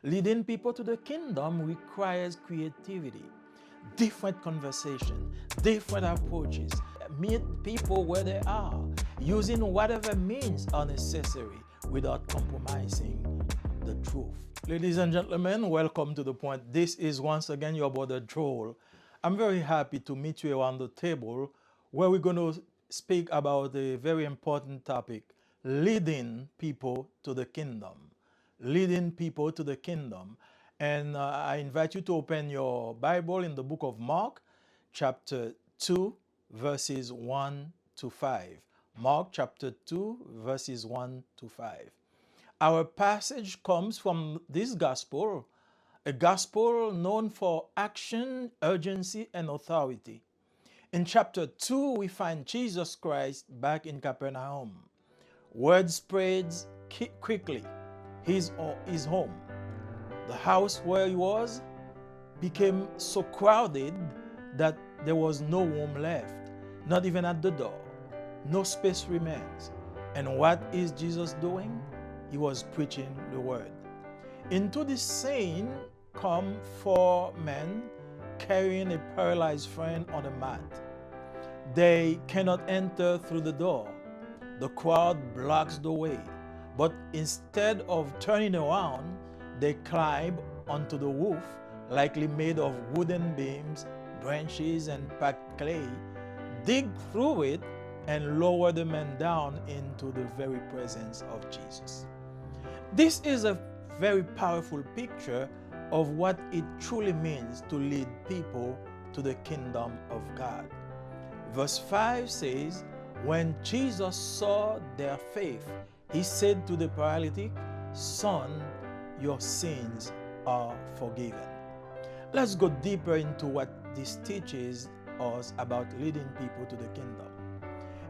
Leading people to the kingdom requires creativity, different conversation, different approaches. Meet people where they are, using whatever means are necessary without compromising the truth. Ladies and gentlemen, welcome to The Point. This is once again your brother Joel. I'm very happy to meet you around the table where we're going to speak about a very important topic, leading people to the kingdom. Leading people to the kingdom. And I invite you to open your Bible in the book of Mark, chapter 2, verses 1 to 5. Mark chapter 2, verses 1 to 5. Our passage comes from this gospel, a gospel known for action, urgency, and authority. In chapter 2, we find Jesus Christ back in Capernaum. Word spreads quickly. He's home. The house where he was became so crowded that there was no room left, not even at the door. No space remains. And what is Jesus doing? He was preaching the word. Into this scene come four men carrying a paralyzed friend on a mat. They cannot enter through the door. The crowd blocks the way. But instead of turning around, they climb onto the roof, likely made of wooden beams, branches, and packed clay, dig through it, and lower the man down into the very presence of Jesus. This is a very powerful picture of what it truly means to lead people to the kingdom of God. Verse 5 says, when Jesus saw their faith, he said to the paralytic, son, your sins are forgiven. Let's go deeper into what this teaches us about leading people to the kingdom.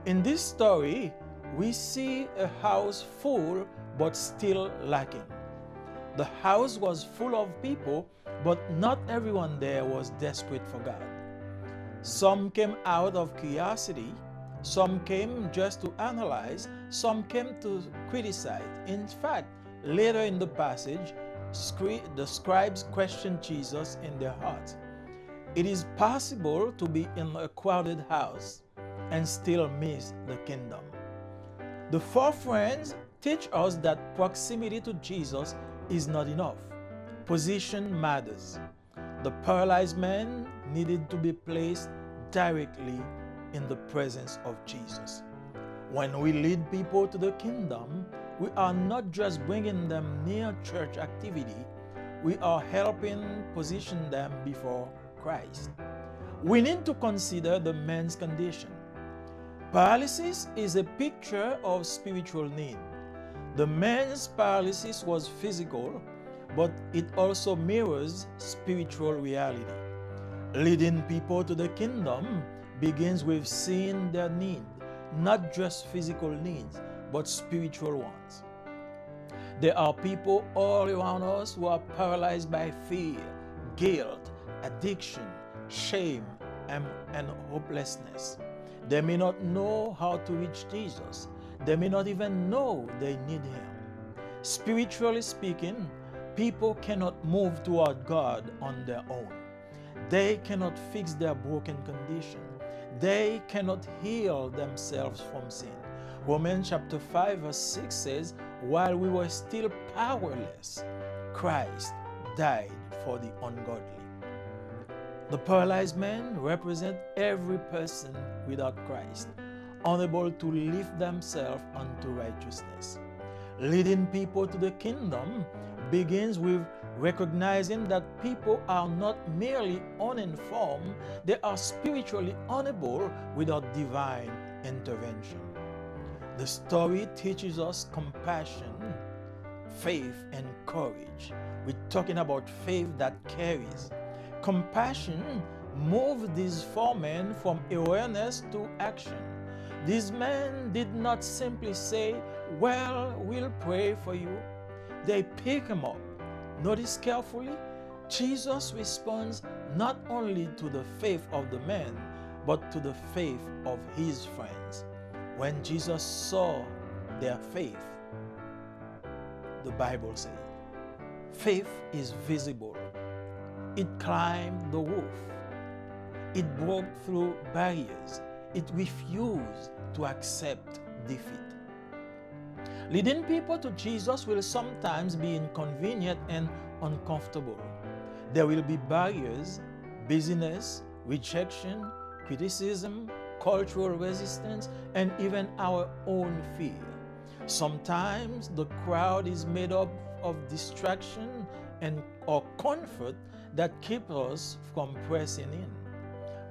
In this story, we see a house full but still lacking. The house was full of people, but not everyone there was desperate for God. Some came out of curiosity, some came just to analyze, some came to criticize. In fact, later in the passage, the scribes questioned Jesus in their hearts. It is possible to be in a crowded house and still miss the kingdom. The four friends teach us that proximity to Jesus is not enough. Position matters. The paralyzed man needed to be placed directly in the presence of Jesus. When we lead people to the kingdom, we are not just bringing them near church activity, we are helping position them before Christ. We need to consider the man's condition. Paralysis is a picture of spiritual need. The man's paralysis was physical, but it also mirrors spiritual reality. Leading people to the kingdom begins with seeing their need, not just physical needs, but spiritual ones. There are people all around us who are paralyzed by fear, guilt, addiction, shame, and hopelessness. They may not know how to reach Jesus. They may not even know they need Him. Spiritually speaking, people cannot move toward God on their own. They cannot fix their broken condition. They cannot heal themselves from sin. Romans chapter 5 verse 6 says, while we were still powerless, Christ died for the ungodly. The paralyzed man represents every person without Christ, unable to lift themselves unto righteousness. Leading people to the kingdom begins with recognizing that people are not merely uninformed, they are spiritually unable without divine intervention. The story teaches us compassion, faith, and courage. We're talking about faith that carries. Compassion moved these four men from awareness to action. These men did not simply say, well, we'll pray for you. They pick him up. Notice carefully, Jesus responds not only to the faith of the men, but to the faith of his friends. When Jesus saw their faith, the Bible says, Faith is visible. It climbed the roof. It broke through barriers. It refused to accept defeat. Leading people to Jesus will sometimes be inconvenient and uncomfortable. There will be barriers, busyness, rejection, criticism, cultural resistance, and even our own fear. Sometimes the crowd is made up of distraction or comfort that keep us from pressing in.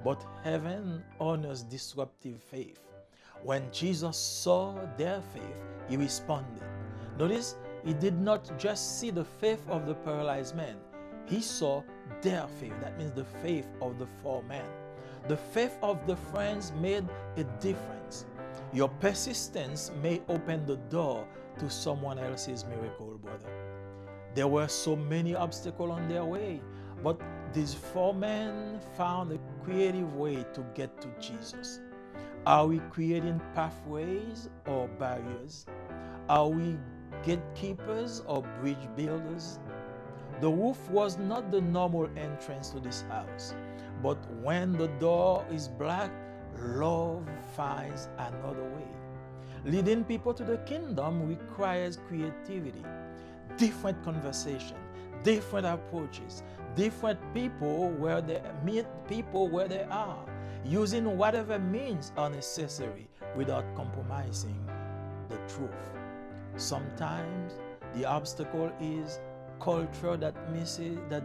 But heaven honors disruptive faith. When Jesus saw their faith, he responded. Notice, he did not just see the faith of the paralyzed man. He saw their faith. That means the faith of the four men. The faith of the friends made a difference. Your persistence may open the door to someone else's miracle, brother. There were so many obstacles on their way, but these four men found a creative way to get to Jesus. Are we creating pathways or barriers? Are we gatekeepers or bridge builders? The roof was not the normal entrance to this house, but when the door is black, love finds another way. Leading people to the kingdom requires creativity, different conversation, different approaches, different people where they meet people where they are, using whatever means are necessary without compromising the truth. Sometimes the obstacle is culture that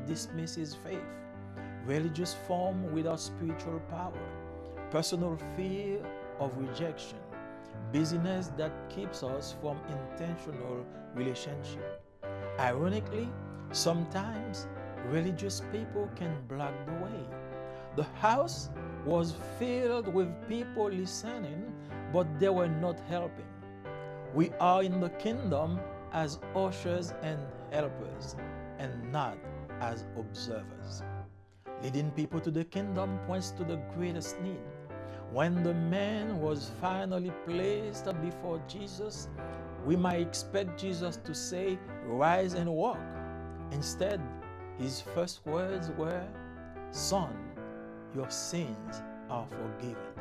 dismisses faith, religious form without spiritual power, personal fear of rejection, busyness that keeps us from intentional relationship. Ironically, sometimes religious people can block the way. The house was filled with people listening, but they were not helping. We are in the kingdom as ushers and helpers, and not as observers. Leading people to the kingdom points to the greatest need. When the man was finally placed before Jesus, we might expect Jesus to say, "Rise and walk." Instead, his first words were, "Son, your sins are forgiven."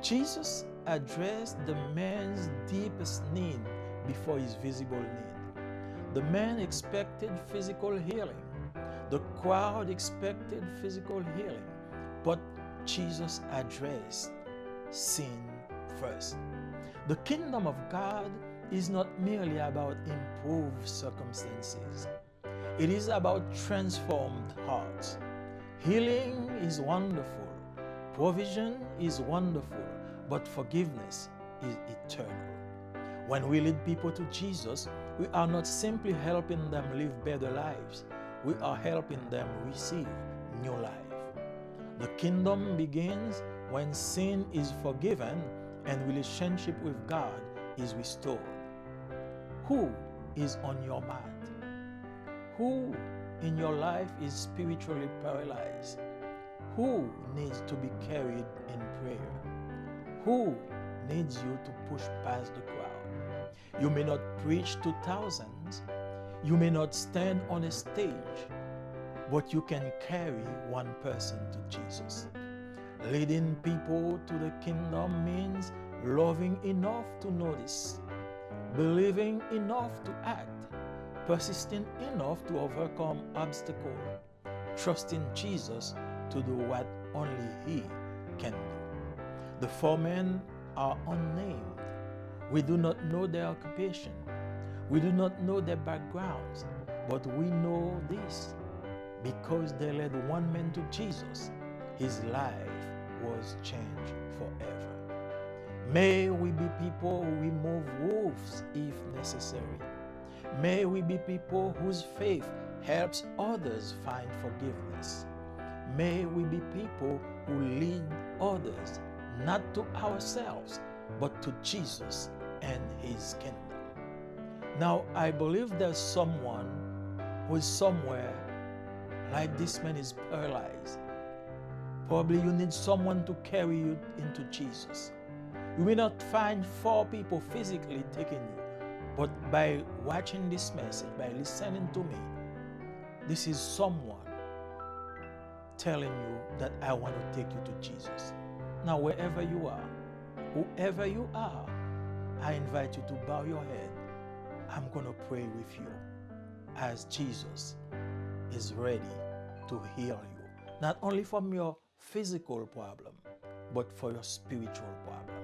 Jesus addressed the man's deepest need before his visible need. The man expected physical healing. The crowd expected physical healing. But Jesus addressed sin first. The kingdom of God is not merely about improved circumstances. It is about transformed hearts. Healing is wonderful. Provision is wonderful. But forgiveness is eternal. When we lead people to Jesus, we are not simply helping them live better lives. We are helping them receive new life. The kingdom begins when sin is forgiven and relationship with God is restored. Who is on your mind? Who in your life is spiritually paralyzed? Who needs to be carried in prayer? Who needs you to push past the crowd? You may not preach to thousands. You may not stand on a stage, but you can carry one person to Jesus. Leading people to the kingdom means loving enough to notice, believing enough to act, persisting enough to overcome obstacles, trusting Jesus to do what only He can do. The four men are unnamed. We do not know their occupation. We do not know their backgrounds, but we know this. Because they led one man to Jesus, his life was changed forever. May we be people who remove roofs if necessary. May we be people whose faith helps others find forgiveness. May we be people who lead others, not to ourselves, but to Jesus and His kingdom. Now, I believe there's someone who is somewhere like this man is paralyzed. Probably you need someone to carry you into Jesus. You may not find 4 people physically taking you, but by watching this message, by listening to me, this is someone telling you that I want to take you to Jesus. Now, wherever you are, whoever you are, I invite you to bow your head. I'm going to pray with you as Jesus is ready to heal you, not only from your physical problem, but for your spiritual problem.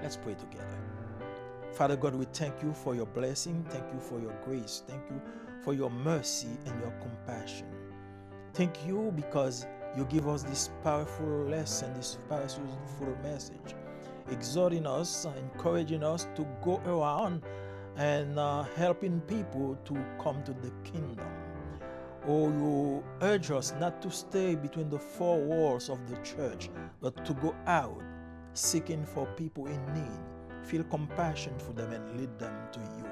Let's pray together. Father God, we thank you for your blessing. Thank you for your grace. Thank you for your mercy and your compassion. Thank you because you give us this powerful lesson, this powerful message, exhorting us, encouraging us to go around and helping people to come to the kingdom. Oh, you urge us not to stay between the four walls of the church, but to go out seeking for people in need. Feel compassion for them and lead them to you.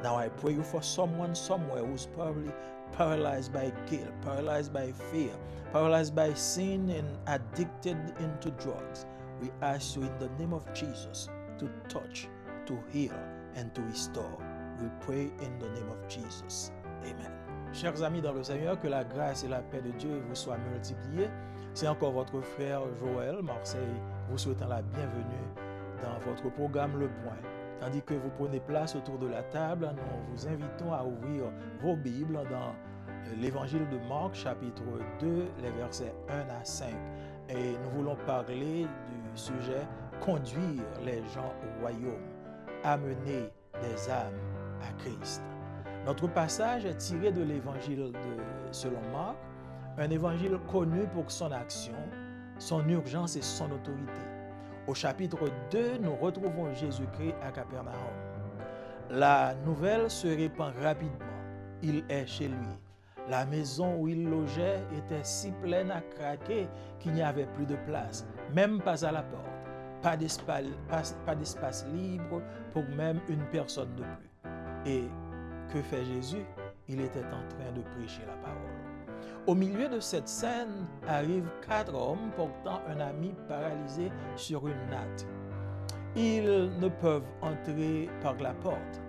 Now I pray you for someone somewhere who's probably paralyzed by guilt, paralyzed by fear, paralyzed by sin, and addicted into drugs. We ask you in the name of Jesus to touch, to heal, and to restore. We pray in the name of Jesus. Amen. Chers amis dans le Seigneur, que la grâce et la paix de Dieu vous soient multipliées. C'est encore votre frère Joël Marseille vous souhaitant la bienvenue dans votre programme Le Point. Tandis que vous prenez place autour de la table, nous vous invitons à ouvrir vos Bibles dans l'Évangile de Marc, chapitre 2, les versets 1 à 5. Et nous voulons parler du sujet « Conduire les gens au royaume, amener des âmes à Christ ». Notre passage est tiré de l'Évangile selon Marc, un évangile connu pour son action, son urgence et son autorité. Au chapitre 2, nous retrouvons Jésus-Christ à Capernaum. La nouvelle se répand rapidement. Il est chez lui. La maison où il logeait était si pleine à craquer qu'il n'y avait plus de place, même pas à la porte. Pas d'espace libre pour même une personne de plus. Et que fait Jésus? Il était en train de prêcher la parole. Au milieu de cette scène arrivent 4 hommes portant un ami paralysé sur une natte. Ils ne peuvent entrer par la porte.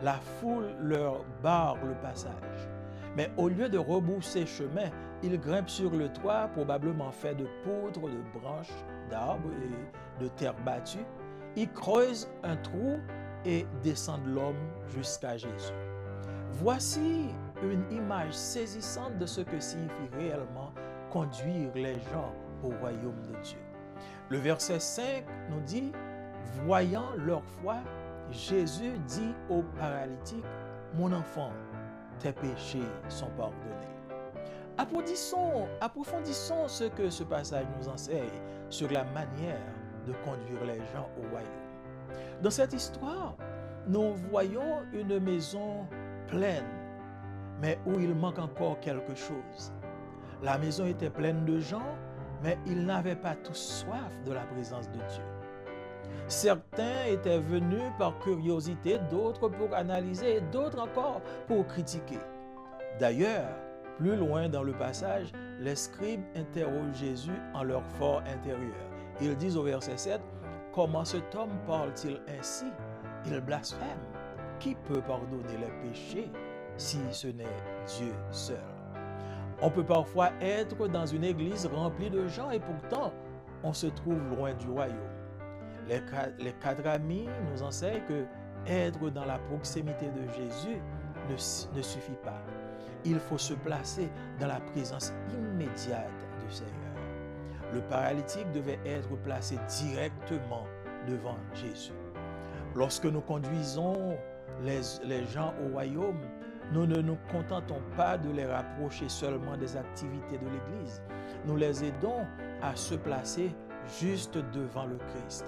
La foule leur barre le passage. Mais au lieu de rebrousser chemin, ils grimpent sur le toit, probablement fait de poutres, de branches d'arbres et de terre battue. Ils creusent un trou et descendent l'homme jusqu'à Jésus. Voici une image saisissante de ce que signifie réellement conduire les gens au royaume de Dieu. Le verset 5 nous dit, voyant leur foi, Jésus dit au paralytique, mon enfant, tes péchés sont pardonnés. Approfondissons ce que ce passage nous enseigne sur la manière de conduire les gens au royaume. Dans cette histoire, nous voyons une maison pleine, mais où il manque encore quelque chose. La maison était pleine de gens, mais ils n'avaient pas tous soif de la présence de Dieu. Certains étaient venus par curiosité, d'autres pour analyser et d'autres encore pour critiquer. D'ailleurs, plus loin dans le passage, les scribes interrogent Jésus en leur fort intérieur. Ils disent au verset 7, « Comment cet homme parle-t-il ainsi? Il blasphème. Qui peut pardonner les péchés si ce n'est Dieu seul? » On peut parfois être dans une église remplie de gens et pourtant on se trouve loin du royaume. Les 4 amis nous enseignent que être dans la proximité de Jésus ne suffit pas. Il faut se placer dans la présence immédiate du Seigneur. Le paralytique devait être placé directement devant Jésus. Lorsque nous conduisons les gens au royaume, nous ne nous contentons pas de les rapprocher seulement des activités de l'Église. Nous les aidons à se placer juste devant le Christ.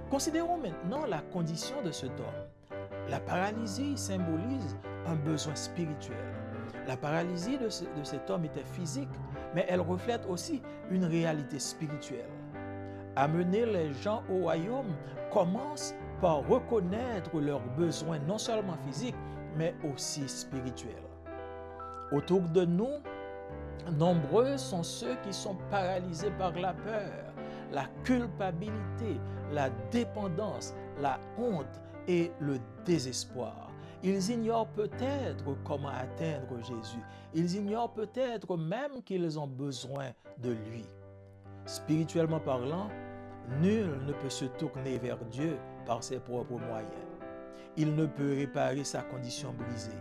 Considérons maintenant la condition de cet homme. La paralysie symbolise un besoin spirituel. La paralysie de cet homme était physique, mais elle reflète aussi une réalité spirituelle. Amener les gens au royaume commence par reconnaître leurs besoins non seulement physiques, mais aussi spirituels. Autour de nous, nombreux sont ceux qui sont paralysés par la peur, la culpabilité, la dépendance, la honte et le désespoir. Ils ignorent peut-être comment atteindre Jésus. Ils ignorent peut-être même qu'ils ont besoin de lui. Spirituellement parlant, nul ne peut se tourner vers Dieu par ses propres moyens. Il ne peut réparer sa condition brisée.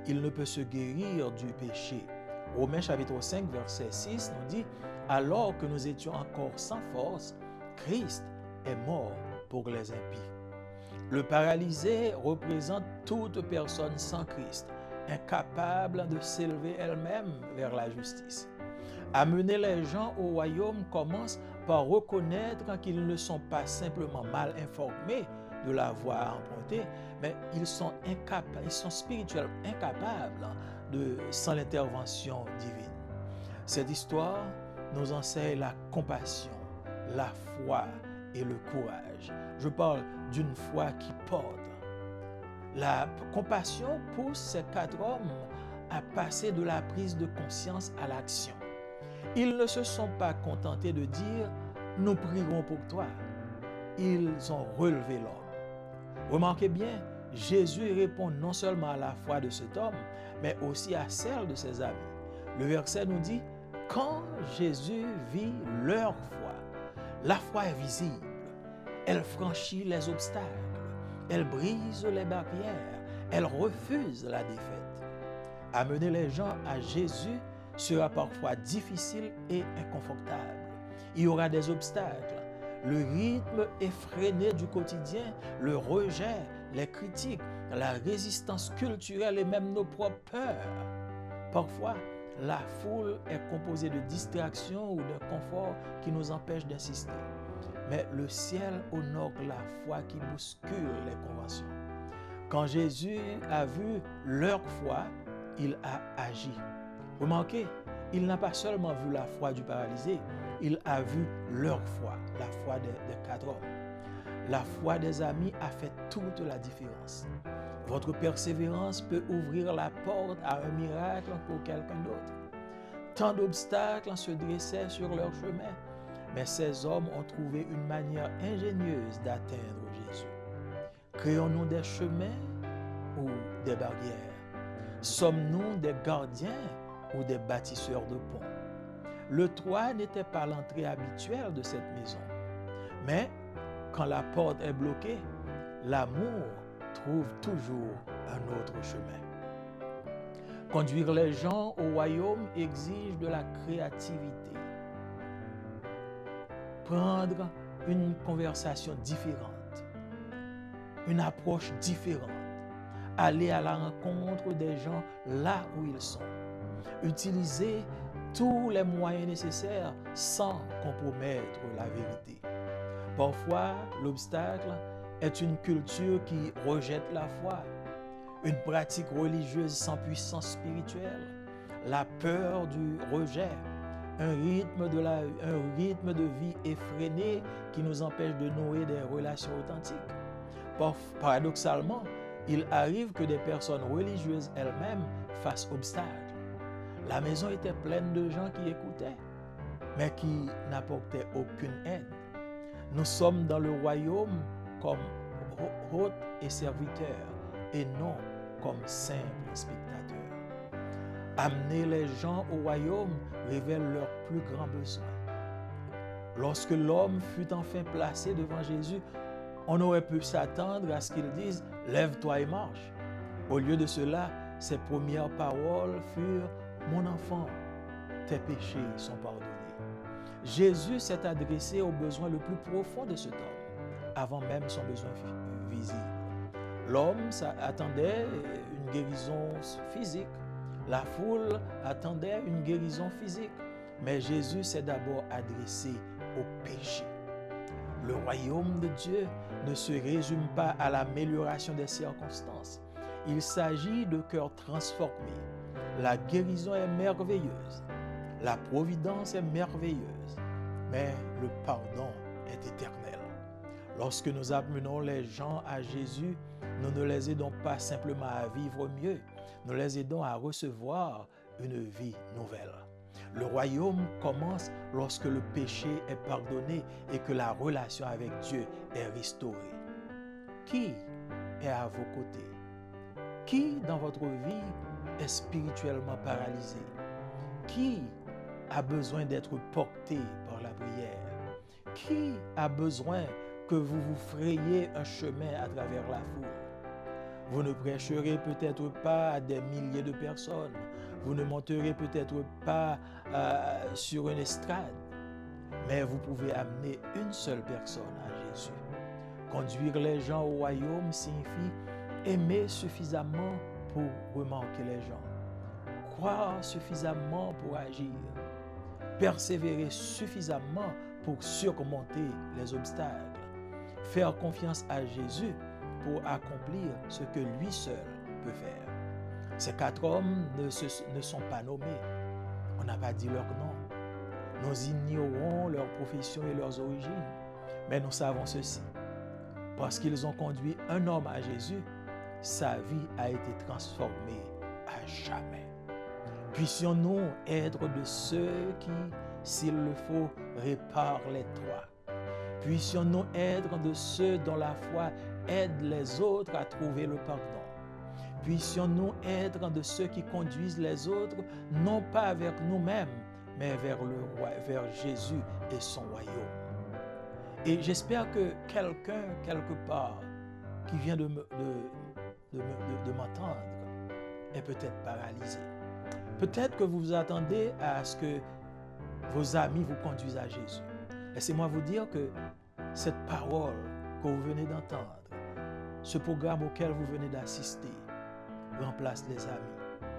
Il ne peut se guérir du péché. Romains chapitre 5, verset 6 nous dit « Alors que nous étions encore sans force, Christ est mort pour les impies. » Le paralysé représente toute personne sans Christ, incapable de s'élever elle-même vers la justice. Amener les gens au royaume commence par reconnaître qu'ils ne sont pas simplement mal informés de la voie à emprunter, mais ils sont spirituellement incapables sans l'intervention divine. Cette histoire nous enseigne la compassion, la foi et le courage. Je parle d'une foi qui porte. La compassion pousse ces 4 hommes à passer de la prise de conscience à l'action. Ils ne se sont pas contentés de dire « nous prierons pour toi ». Ils ont relevé l'homme. Remarquez bien, Jésus répond non seulement à la foi de cet homme, mais aussi à celle de ses amis. Le verset nous dit « quand Jésus vit leur foi ». La foi est visible. Elle franchit les obstacles. Elle brise les barrières. Elle refuse la défaite. Amener les gens à Jésus sera parfois difficile et inconfortable. Il y aura des obstacles. Le rythme effréné du quotidien, le rejet, les critiques, la résistance culturelle et même nos propres peurs. Parfois, la foule est composée de distractions ou de confort qui nous empêchent d'insister. Mais le ciel honore la foi qui bouscule les conventions. Quand Jésus a vu leur foi, il a agi. Remarquez, il n'a pas seulement vu la foi du paralysé, il a vu leur foi, la foi des 4 hommes. La foi des amis a fait toute la différence. Votre persévérance peut ouvrir la porte à un miracle pour quelqu'un d'autre. Tant d'obstacles se dressaient sur leur chemin, mais ces hommes ont trouvé une manière ingénieuse d'atteindre Jésus. Créons-nous des chemins ou des barrières? Sommes-nous des gardiens ou des bâtisseurs de ponts? Le toit n'était pas l'entrée habituelle de cette maison. Mais quand la porte est bloquée, l'amour trouve toujours un autre chemin. Conduire les gens au royaume exige de la créativité. Prendre une conversation différente, une approche différente, aller à la rencontre des gens là où ils sont, utiliser tous les moyens nécessaires sans compromettre la vérité. Parfois, l'obstacle est une culture qui rejette la foi, une pratique religieuse sans puissance spirituelle, la peur du rejet, un rythme de vie effréné qui nous empêche de nouer des relations authentiques. Paradoxalement, il arrive que des personnes religieuses elles-mêmes fassent obstacle. La maison était pleine de gens qui écoutaient, mais qui n'apportaient aucune aide. Nous sommes dans le royaume comme hôtes et serviteurs, et non comme simples spectateurs. Amener les gens au royaume révèle leurs plus grands besoins. Lorsque l'homme fut enfin placé devant Jésus, on aurait pu s'attendre à ce qu'il dise « Lève-toi et marche ». Au lieu de cela, ses premières paroles furent « Mon enfant, tes péchés sont pardonnés ». Jésus s'est adressé au besoin le plus profond de cet homme, avant même son besoin visible. L'homme attendait une guérison physique. La foule attendait une guérison physique. Mais Jésus s'est d'abord adressé au péché. Le royaume de Dieu ne se résume pas à l'amélioration des circonstances. Il s'agit de cœurs transformés. La guérison est merveilleuse. La providence est merveilleuse. Mais le pardon est éternel. Lorsque nous amenons les gens à Jésus, nous ne les aidons pas simplement à vivre mieux, nous les aidons à recevoir une vie nouvelle. Le royaume commence lorsque le péché est pardonné et que la relation avec Dieu est restaurée. Qui est à vos côtés? Qui dans votre vie est spirituellement paralysé? Qui a besoin d'être porté par la prière? Qui a besoin que vous vous frayiez un chemin à travers la foule? Vous ne prêcherez peut-être pas à des milliers de personnes. Vous ne monterez peut-être pas sur une estrade. Mais vous pouvez amener une seule personne à Jésus. Conduire les gens au royaume signifie aimer suffisamment pour remarquer les gens. Croire suffisamment pour agir. Persévérer suffisamment pour surmonter les obstacles. Faire confiance à Jésus pour accomplir ce que lui seul peut faire. Ces 4 hommes ne sont pas nommés. On n'a pas dit leur nom. Nous ignorons leur profession et leurs origines. Mais nous savons ceci. Parce qu'ils ont conduit un homme à Jésus, sa vie a été transformée à jamais. Puissions-nous être de ceux qui, s'il le faut, réparent les toits. Puissions-nous être de ceux dont la foi aide les autres à trouver le pardon. Puissions-nous être de ceux qui conduisent les autres, non pas vers nous-mêmes, mais vers Jésus et son royaume. Et j'espère que quelqu'un, quelque part, qui vient de m'entendre, est peut-être paralysé. Peut-être que vous vous attendez à ce que vos amis vous conduisent à Jésus. Laissez-moi vous dire que cette parole que vous venez d'entendre, ce programme auquel vous venez d'assister, remplace les amis.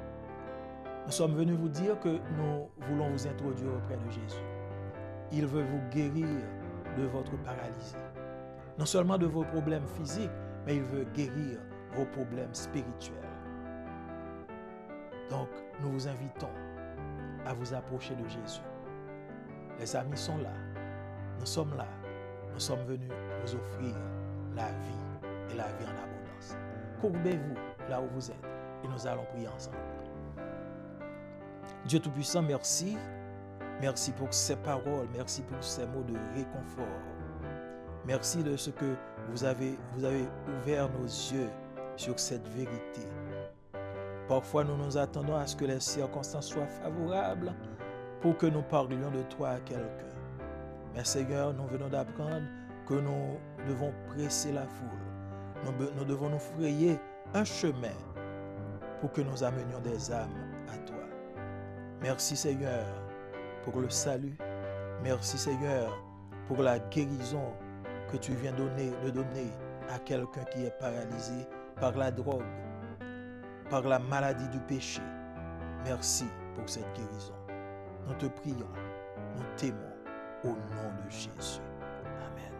Nous sommes venus vous dire que nous voulons vous introduire auprès de Jésus. Il veut vous guérir de votre paralysie. Non seulement de vos problèmes physiques, mais il veut guérir vos problèmes spirituels. Donc, nous vous invitons à vous approcher de Jésus. Les amis sont là. Nous sommes là. Nous sommes venus vous offrir la vie et la vie en abondance. Courbez-vous là où vous êtes et nous allons prier ensemble. Dieu Tout-Puissant, merci. Merci pour ces paroles. Merci pour ces mots de réconfort. Merci de ce que vous avez ouvert nos yeux sur cette vérité. Parfois, nous nous attendons à ce que les circonstances soient favorables pour que nous parlions de toi à quelqu'un. Mais Seigneur, nous venons d'apprendre que nous devons presser la foule. Nous devons nous frayer un chemin pour que nous amenions des âmes à toi. Merci Seigneur pour le salut. Merci Seigneur pour la guérison que tu viens de donner à quelqu'un qui est paralysé par la drogue, par la maladie du péché. Merci pour cette guérison. Nous te prions, nous t'aimons au nom de Jésus. Amen.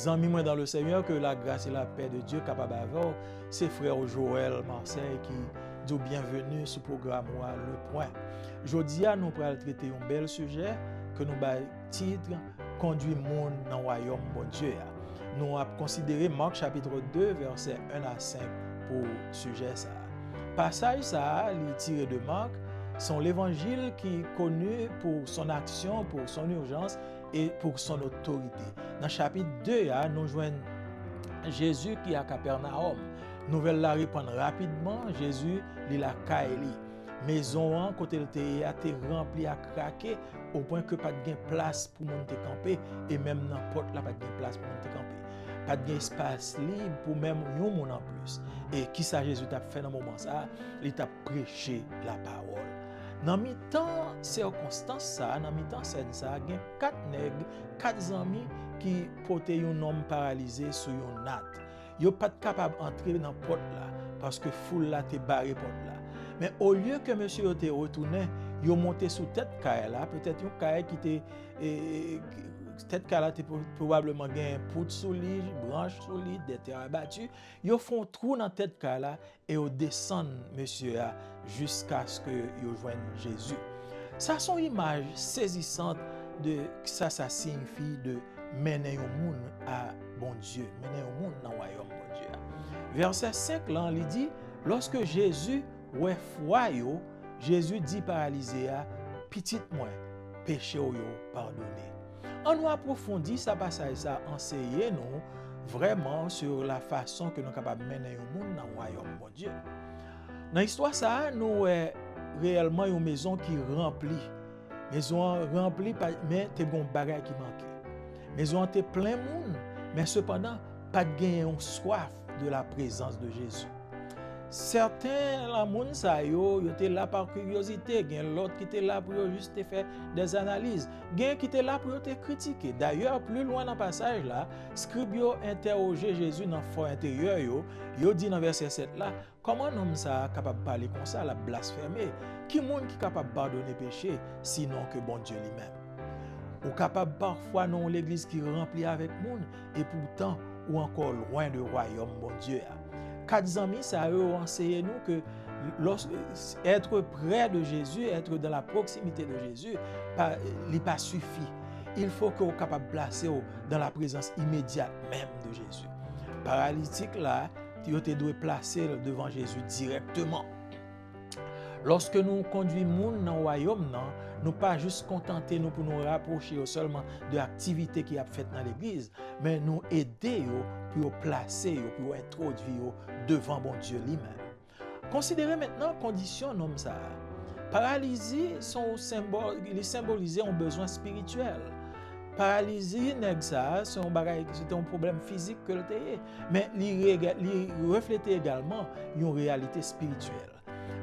Amis, moi dans le Seigneur, que la grâce et la paix de Dieu capable d'avoir, c'est frère Joël Marseille qui dit bienvenue sur le programme Le Point. Aujourd'hui, nous allons traiter un bel sujet que nous avons titre Conduit monde dans le royaume bon Dieu. Nous avons considéré Marc chapitre 2, versets 1 à 5 pour le sujet ça. Passage ça, les tiré de Marc, sont l'évangile qui est connu pour son action, pour son urgence et pour son autorité. Dans le chapitre 2, nous joignons Jésus qui est à Capernaum. Nouvelle la répondre rapidement, Jésus, il a Kaeli. Maison côté le théâtre a été rempli à craquer au point que pas de place pour monter camper et même dans porte là pas de place pour monter camper. Pas d'espace libre pour même un monde en plus. Et qui ça Jésus t'a fait dans le moment ça, il t'a prêché la parole. Dans mi-temps circonstance ça, dans mi-temps scène ça, il y a 4 nègres, 4 amis qui portaient un homme paralysé sur une natte. Ils pas capable d'entrer dans la porte là parce que foule là te barré porte là. Mais au lieu que monsieur était retourné, il est monté sous tête caille là, peut-être une caille qui était tête caille là était probablement gain poutre sous lui, branche sous lui, des terres battues. Ils font trou dans tête caille là et ils descendent monsieur jusqu'à ce que ils joignent Jésus. Ça sont images saisissantes de ça signifie de mener un monde à bon Dieu, mener un monde dans le royaume bon Dieu. Verset 5 là, il dit lorsque Jésus ouais foi yo, Jésus dit paralysé à petite moi péché yo pardonné. On nous approfondit ça passage ça enseigner nous vraiment sur la façon que nous sommes capables de mener un monde dans le royaume, bon Dieu. Dans l'histoire, ça, nous avons réellement une maison qui remplie. Maison remplie, mais il y a des bagages qui manquent. Maison est plein de monde, mais cependant, pas de gagner une soif de la présence de Jésus. Certains la moun sa yo étaient là par curiosité, gen l'autre qui était là pour juste faire des analyses, gen qui était là pour te critiquer. D'ailleurs, plus loin dans le passage là, scribe yo interroger Jésus dans le fort intérieur yo dit dans verset 7 là, comment un homme ça capable de parler comme ça, la blasphémer? Qui monde qui capable de pardonner péché sinon que bon Dieu lui-même? Ou capable parfois non l'église qui remplie avec monde et pourtant ou encore loin du royaume bon Dieu. Quatre amis, ça a enseigné nous que être près de Jésus, être dans la proximité de Jésus, il pas suffit. Il faut que vous soyez capable de placer dans la présence immédiate même de Jésus. Paralytique là, tu dois placer devant Jésus directement. Lorsque nous conduisons dans le royaume, nous ne pas juste contenter nous pour nous rapprocher seulement de l'activité qui a faite dans l'église, mais nous aider pour placer, pour introduire devant bon Dieu lui-même. Considérez maintenant la condition d'homme ça. Paralysie il symbolisait un besoin spirituel. Paralysie c'est un problème physique que le mais il reflète également une réalité spirituelle.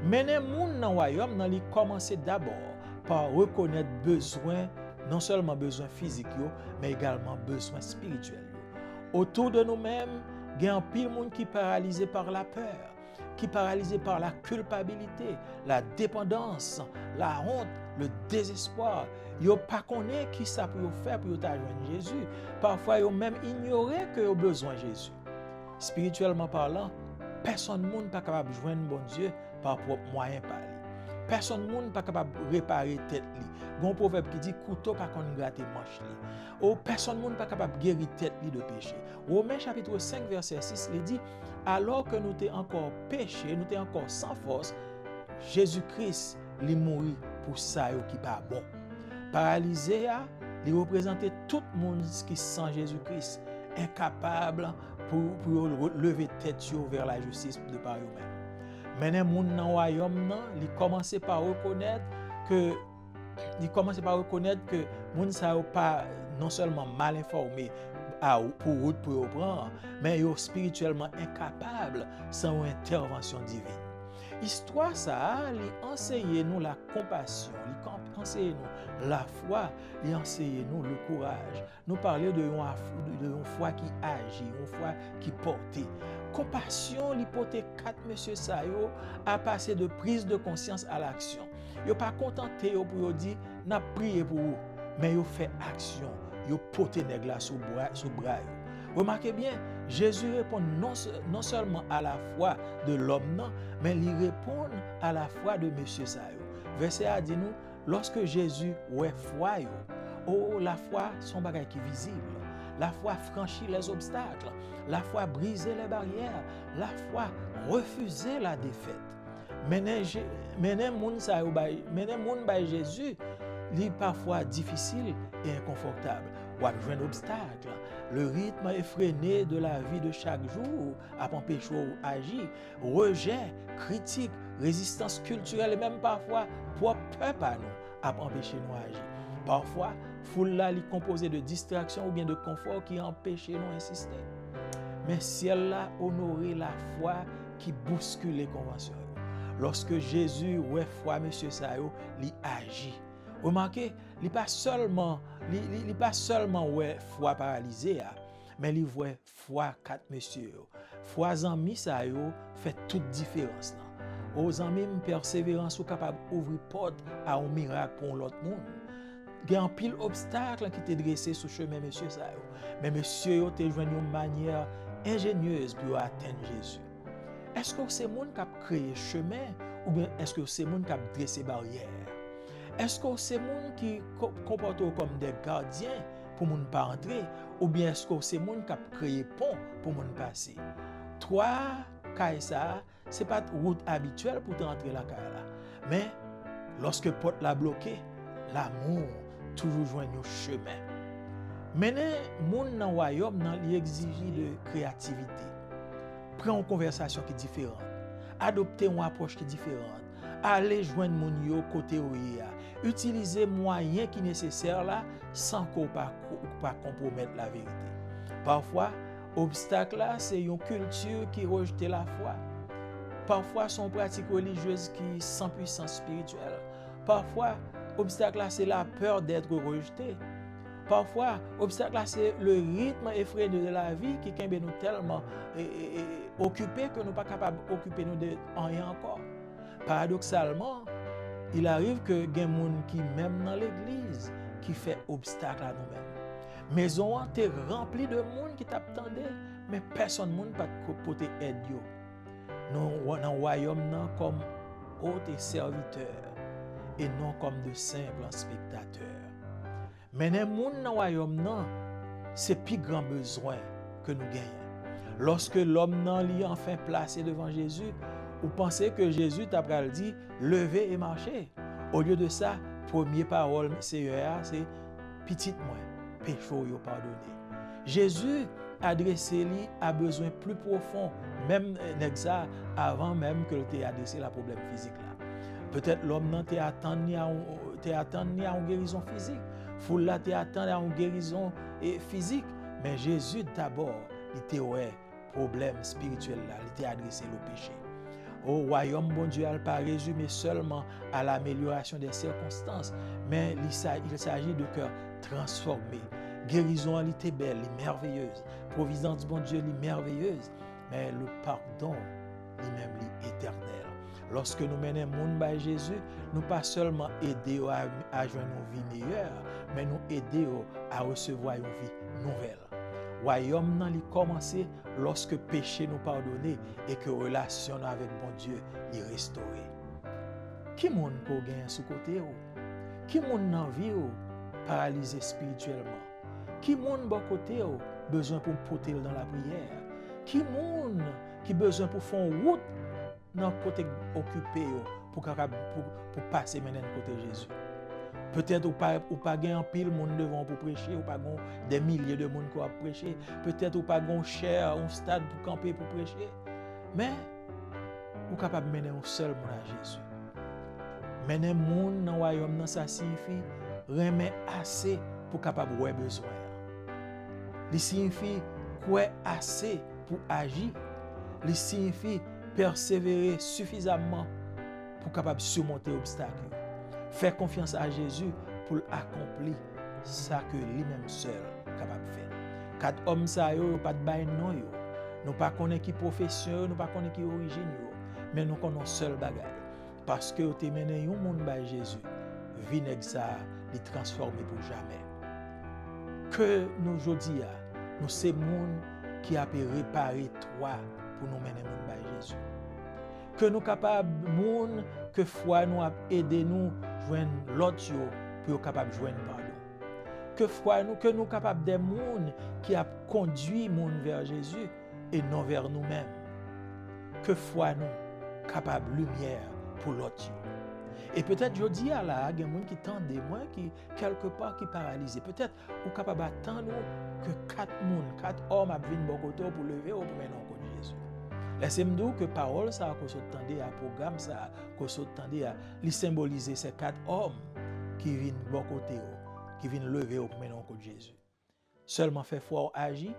Mais les gens dans le royaume, ils commencent d'abord par reconnaître besoin, non seulement besoin physique, mais également besoin spirituel. Autour de nous-mêmes, il y a un pile de monde qui est paralysé par la peur, qui est paralysé par la culpabilité, la dépendance, la honte, le désespoir. Ils ne pas connaît qui ça peut faire pour joindre Jésus. Parfois, ils ont même ignoré qu'ils ont besoin de Jésus. Spirituellement parlant, personne n'est pas capable de joindre bon Dieu par propre moyen par lui. Personne n'est pas capable de réparer tête li. Il y a un proverbe qui dit couteau pas qu'on gratte manche li. Ou personne n'est pas capable de guérir tête li de péché. Romains chapitre 5 verset 6 il dit alors que nous étions encore péchés, nous étions encore sans force, Jésus-Christ lui mourit pour ça qui pas bon. Paralysé il représentait tout le monde qui sans Jésus-Christ incapable pour lever tête vers la justice de par eux-mêmes. Mais les gens dans le royaume, ils commencent par reconnaître que les gens ne sont pas non seulement mal informés pour route pour prendre, mais ils sont spirituellement incapables sans intervention divine. L'histoire, ça, enseigne nous la compassion, enseigne nous la foi, enseigne nous le courage. Nous parlons d'une foi qui agit, une foi qui porte. Compassion, l'hypothèse 4 monsieur Sayo a passé de prise de conscience à l'action. Ils ne sont pas contentés pour dire, n'a prié pour vous, mais ils fait action, ils portent nèg la sous bras. Remarquez bien, Jésus répond non seulement à la foi de l'homme, mais il répond à la foi de monsieur Sayo. Verset a dit nous, lorsque Jésus ouais foi, la foi son bagage qui visible. La foi franchit les obstacles, la foi briser les barrières, la foi refuser la défaite. Mener moun by Jésus, est parfois difficile et inconfortable. Ou à un obstacle. Le rythme effréné de la vie de chaque jour a empêché d'agir. Rejet, critique, résistance culturelle et même parfois propre peuple à nous a empêché nous d'agir. Parfois, foule là est composée de distractions ou bien de confort qui empêche nous d'insister. Mais ciel là honorer la foi qui bouscule les conventions. Lorsque Jésus ouais foi monsieur Sayo, il agit. Remarquez, il pas seulement ouais foi paralysée, mais il voit foi 4 monsieur. Foi amis Sayo fait toute différence là. Aux amis persévérance ou capable ouvrir porte à un miracle pour l'autre monde. Il y a un pile obstacle qui t'est dressé sur le chemin monsieur Sayo. Mais monsieur te joint une manière ingénieuse pour atteindre Jésus. Est-ce que c'est monde qui a créé chemin ou bien est-ce que c'est monde qui a dressé barrière? Est-ce que c'est monde qui comporte comme des gardiens pour monde pas entrer ou bien est-ce que c'est monde qui a créé pont pour monde passer? Toi, Kaisa, c'est pas route habituelle pour t'entrer la Kaila. Mais lorsque porte la bloqué, l'amour toujours joint un chemin. Mener moun dans royaume nan li exige de créativité. Prendre une conversation qui est différente, adopter une approche qui est différente, aller joindre moun yo côté ou ya, utiliser moyens qui nécessaires là sans qu'on pas compromettre la vérité. Parfois, obstacle là, c'est une culture qui rejette la foi. Parfois, son pratique religieuse qui sans puissance spirituelle. Parfois, obstacle là, c'est la peur d'être rejeté. Parfois, obstacle là, c'est le rythme effréné de la vie qui kembe nous tellement occupés que nous ne sommes pas capables d'occuper nous de rien encore. Paradoxalement, il arrive que des gens qui même dans l'église qui fait obstacle à nous-mêmes. Maison est remplie de monde qui t'attendaient, mais personne ne peut porter aide. Nous dans le royaume comme hôtes et serviteurs et non comme de simples spectateurs. Mais les gens dans le royaume, c'est le plus grand besoin que nous gagnons. Lorsque l'homme est enfin placé devant Jésus, vous pensez que Jésus t'a dit levez et marchez. Au lieu de ça, première parole, Seigneur, c'est petit moi, péché yo pardonné. Jésus adressé lui à besoin plus profond, même avant même que tu aies adressé le problème physique là. Peut-être l'homme t'es attendu à une guérison physique. Foule là t'es attendu à une guérison physique, mais Jésus d'abord, il était problème spirituel là, il était adressé au péché. Au royaume, bon Dieu, elle pas résumé seulement à l'amélioration des circonstances, mais il s'agit de cœur transformé. Guérison, elle était belle, elle est merveilleuse. Providence, bon Dieu, elle est merveilleuse. Mais le pardon, lui-même, est éternel. Lorsque nous menons le monde par Jésus, nous pas seulement aider à joindre une vie meilleure, mais nous aider à recevoir une vie nouvelle. Royaume nan li commencé lorsque péché nous pardonné et que relation avec bon Dieu est restaurée. Qui moun ko gagne sous côté ou? Qui moun nan vie ou paralysé spirituellement? Qui moun bon côté ou besoin pour porter dans la prière? Qui moun qui besoin pour faire route dans côté occupé pour passer maintenant côté Jésus? Peut-être ou pas gain en pile monde devant pour prêcher, ou pas des milliers de monde pour prêcher, peut-être ou pas gon cher un stade pour camper pour prêcher. Mais ou capable mener un seul monde à Jésus. Mener monde dans royaume ça signifie remettre assez pour capable ouais besoin. Il signifie quoi assez pour agir. Il signifie persévérer suffisamment pour capable surmonter obstacles. Faire confiance à Jésus pour accomplir ça que lui-même seul capable de faire. Quatre hommes ça yo pas de bail non yo. Nous pas connaît qui profession, nous pas connaît qui origine yo, mais nous connaissons seul bagaille parce que tu mené un monde par Jésus. Vie nèg ça li transformer pour jamais. Que nous jodi nous c'est monde qui a pu réparer toi pour nous mener monde par Jésus. Que nous capable monde que foi nous a aidé nous joindre l'autre pour capable joindre pardon. Que nous capable des monde qui a conduit monde vers Jésus et non vers nous-mêmes. Que foi nous capable lumière pour l'autre. Et peut-être je dis à la, il y a des gens qui tendent moi qui quelque part qui paralysé. Peut-être ou capable attendre que 4 hommes viennent bon côté pour lever ou pour mener en côté Jésus. Laissez-moi dire que parole ça qu'on s'entendait à programme ça qu'on s'entendait à lui symboliser ces 4 hommes qui viennent bon côté qui viennent lever au mener en côté Jésus. Seulement fait foi agir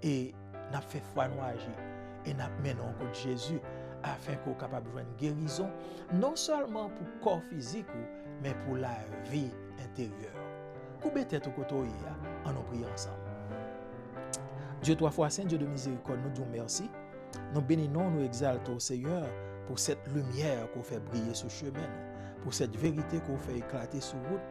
et n'a fait foi nous agir et n'a mené en côté Jésus afin qu'on soit capable de joindre guérison non seulement pour le corps physique mais pour la vie intérieure. Coupez tête au côté en nous prions ensemble. Dieu 3 fois saint, Dieu de miséricorde, nous disons merci. Nous bénissons, nous exaltons au Seigneur pour cette lumière qu'on fait briller sur le chemin, pour cette vérité qu'on fait éclater sur la route.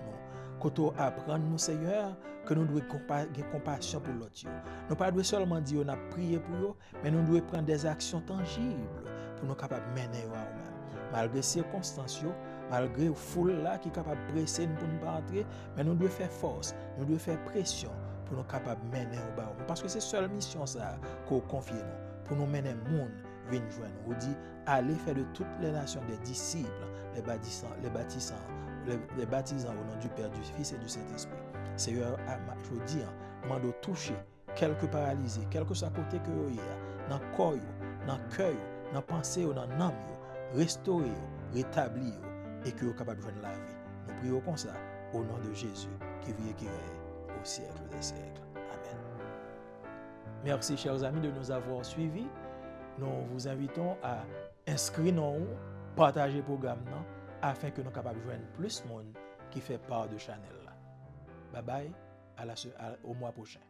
Nous apprendre, nous, Seigneur, que nous devons avoir compassion pour l'autre. Nous ne devons pas seulement dire qu'on a prié pour eux, mais nous devons prendre des actions tangibles pour nous capables de mener à nous-mêmes. Malgré les circonstances, malgré la foule là qui est capable de presser pour ne pas entrer, mais nous devons faire force, nous devons faire pression pour nous capables de mener au bas. Parce que c'est la seule mission ça qu'on confie nous. Pour nous mener le monde, venir joindre. On dit, allez faire de toutes les nations des disciples, les baptisants au nom du Père, du Fils et du Saint-Esprit. Seigneur, je dis, mando toucher quelques paralysés, quel que soit côté que vous êtes, dans le corps, dans le cœur, dans la pensée, dans l'âme, restaurer, rétablir et que vous êtes capable de joindre la vie. Nous prions comme ça au nom de Jésus qui vit et qui règne au siècle des siècles. Amen. Merci chers amis de nous avoir suivis. Nous vous invitons à inscrire nous, partager le programme afin que nous soyons capables de joindre plus de monde qui fait part de Chanel. Bye bye, au mois prochain.